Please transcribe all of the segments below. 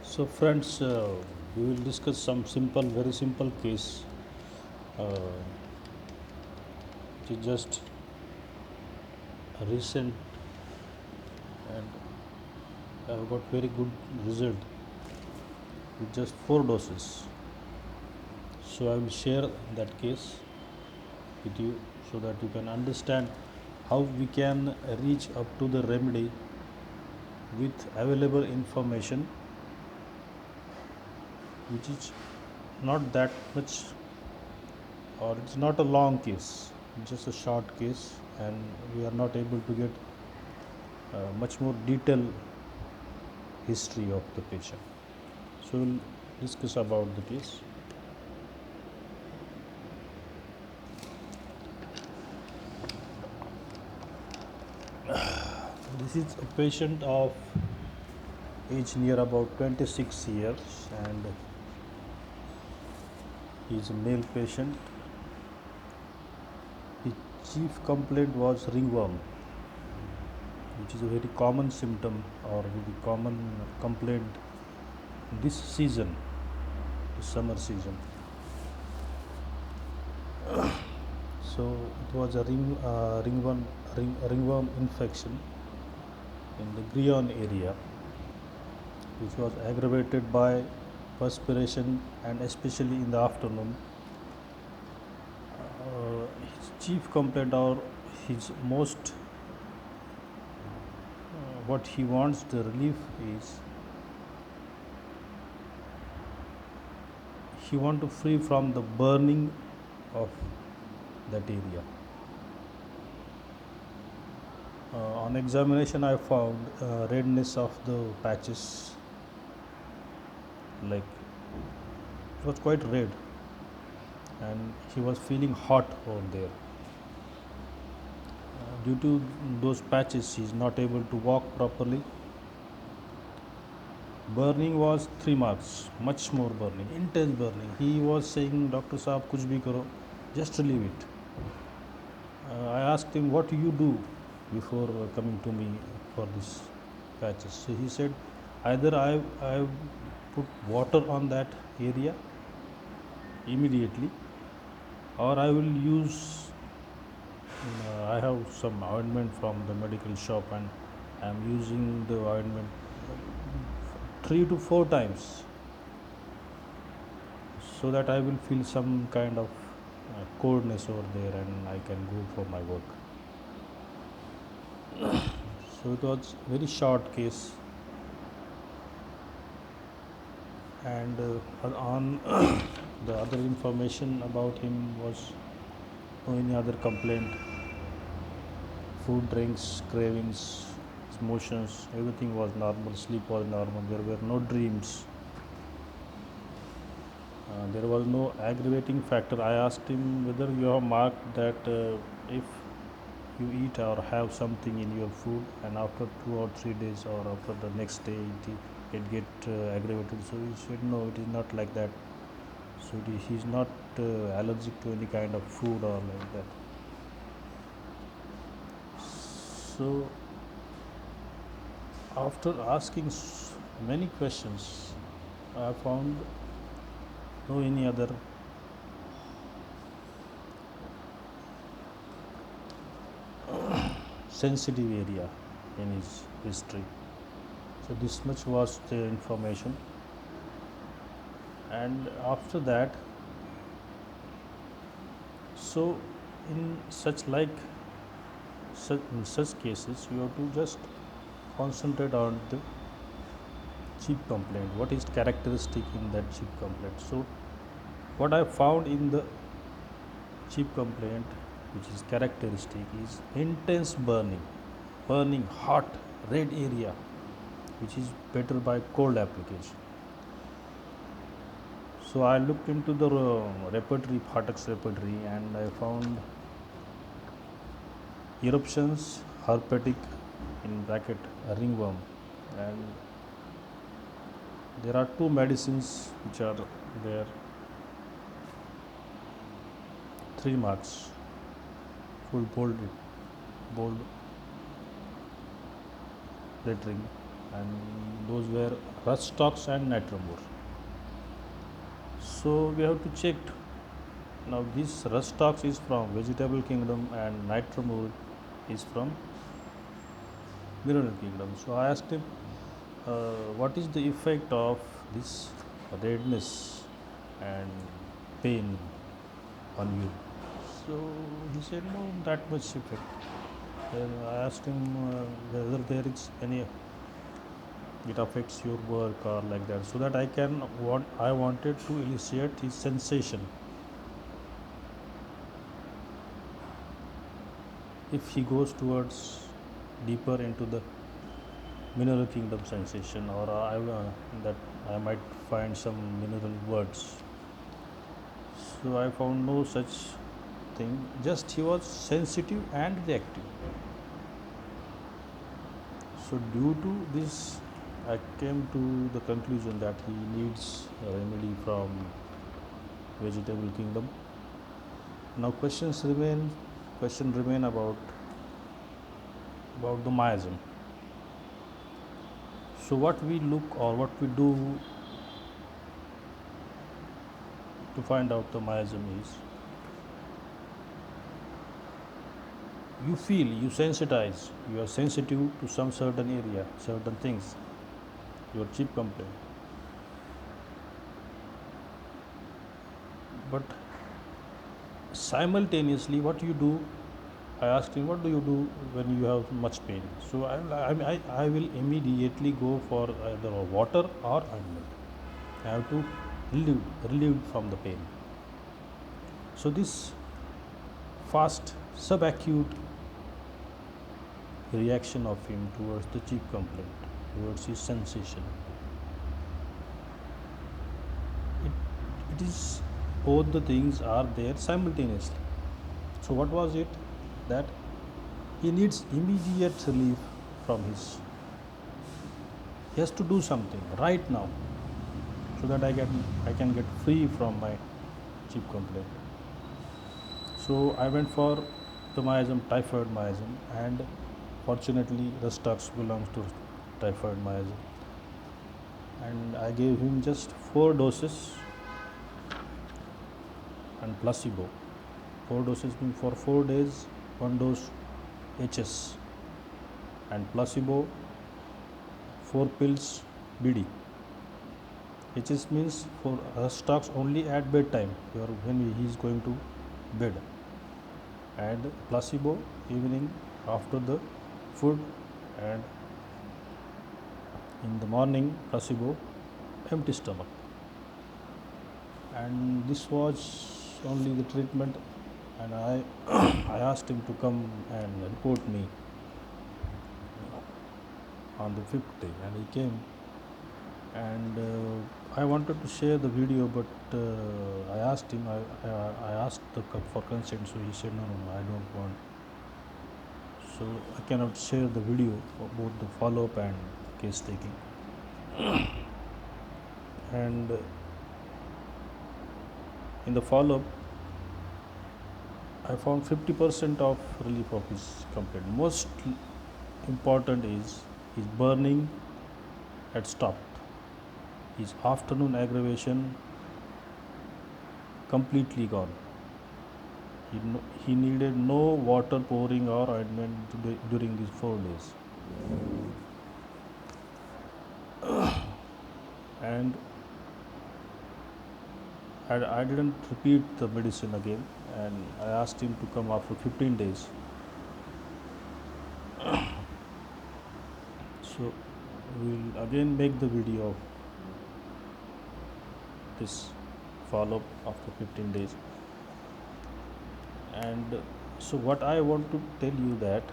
So, friends, we will discuss some simple, very simple case, which is just recent, and I have got very good result with just 4 doses. So, I will share that case with you so that you can understand how we can reach up to the remedy with available information, which is not that much, or it's not a long case, it's just a short case, and we are not able to get much more detailed history of the patient. So we'll discuss about the case. This is a patient of age near about 26 years, and he is a male patient. His chief complaint was ringworm, which is a very common symptom or very common complaint this season, the summer season. So it was a ringworm infection in the Grion area, which was aggravated by perspiration and especially in the afternoon. His chief complaint, or his most what he wants the relief is, he want to free from the burning of that area. On examination, I found redness of the patches, like it was quite red, and he was feeling hot over there. Due to those patches, he is not able to walk properly. Burning was 3 marks, much more burning, intense burning. He was saying, Doctor Saab, kuch bhi karo, just relieve it. I asked him, what do you do before coming to me for this patches? So he said, either I put water on that area immediately, or I will use, I have some ointment from the medical shop, and I am using the ointment 3 to 4 times, so that I will feel some kind of coldness over there and I can go for my work. So it was very short case, and on the other information about him was no any other complaint. Food, drinks, cravings, motions, everything was normal. Sleep was normal. There were no dreams. There was no aggravating factor. I asked him whether you have marked that if you eat or have something in your food, and after 2 or 3 days or after the next day it get aggravated. So he said, no, it is not like that. So he is not allergic to any kind of food or like that. So after asking many questions, I found no any other sensitive area in his history. So this much was the information, and after that, so in such cases, you have to just concentrate on the chief complaint. What is characteristic in that chief complaint? So what I found in the chief complaint, which is characteristic, is intense burning hot red area, which is better by cold application. So I looked into the repertory, Phatak's repertory, and I found eruptions, herpetic, in bracket ringworm, and there are two medicines which are there. 3 marks, full bold lettering. and those were Rustox and Nitromur. So we have to check. Now this Rustox is from Vegetable Kingdom and Nitromur is from Mineral Kingdom. So I asked him, what is the effect of this redness and pain on you? So he said, no, that much effect. Then I asked him whether there is any, it affects your work or like that, so that I wanted to elicit his sensation. If he goes towards deeper into the mineral kingdom sensation, or that I might find some mineral words. So I found no such thing, just he was sensitive and reactive. So due to this, I came to the conclusion that he needs a remedy from vegetable kingdom. Now question remain about the miasm. So what we look or what we do to find out the miasm is, you feel, you sensitize, you are sensitive to some certain area, certain things, your chip complaint. But simultaneously, what you do, I asked him, what do you do when you have much pain? So I will immediately go for either water or ointment. I have to relieve from the pain. So this fast subacute reaction of him towards the cheek complaint, towards his sensation, it is, both the things are there simultaneously. So what was it? That he needs immediate relief from his, he has to do something right now, so that I can get free from my cheek complaint. So I went for the miasm, typhoid miasm, and fortunately Rustox belongs to typhoid miasm, and I gave him just 4 doses and placebo. 4 doses means for 4 days, 1 dose HS, and placebo 4 pills BD. HS means for Rustox only at bedtime, when he is going to bed, and placebo evening after the food, and in the morning placebo empty stomach. And this was only the treatment, and I I asked him to come and report me on the 5th day, and he came, and I wanted to share the video, but I asked him, I asked for consent, so he said, no, I don't want. So I cannot share the video for both the follow-up and case taking. And in the follow-up, I found 50% of relief of his complaint. Most important is his burning had stopped. His afternoon aggravation completely gone. He needed no water pouring or ointment during these 4 days. And I didn't repeat the medicine again, and I asked him to come after 15 days. So we'll again make the video of this follow-up after 15 days. And so what I want to tell you that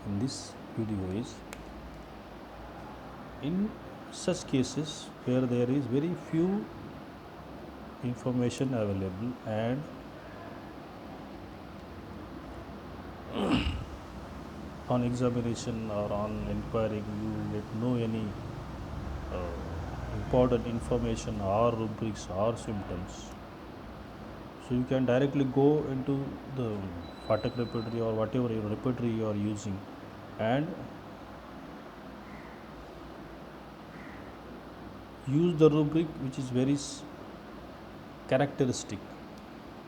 in this video is, in such cases where there is very few information available, and on examination or on inquiring you get no any important information or rubrics or symptoms, so you can directly go into the Phatak repertory or whatever your repertory you are using, and use the rubric which is very characteristic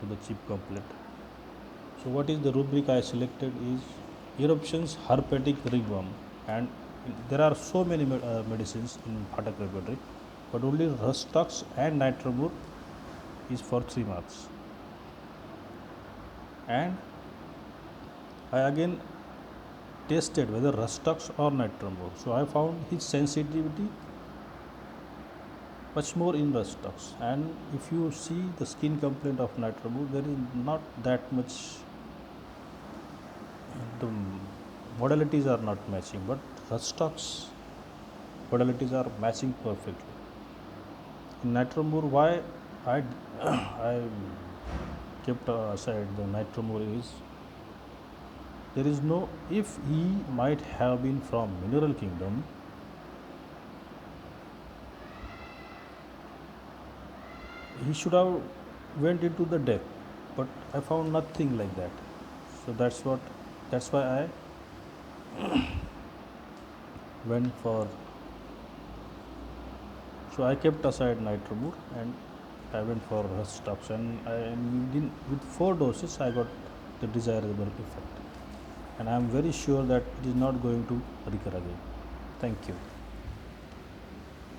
to the chip couplet. So what is the rubric I selected is eruptions, herpetic ringworm, and there are so many medicines in Phatak laboratory, but only Rustux and Nitromur is for 3 marks. And I again tested whether Rustux or Nitromur. So I found his sensitivity much more in Rustux. And if you see the skin complaint of Nitromur, there is not that much, the modalities are not matching, but Rustux modalities are matching perfectly. In Nitromur, why I, I kept aside the Nitromur is there is no, if he might have been from mineral kingdom, he should have went into the depth, but I found nothing like that. So that's why I went for, so I kept aside Nitromur and I went for Rustux, and with 4 doses I got the desirable effect, and I am very sure that it is not going to recur again. Thank you.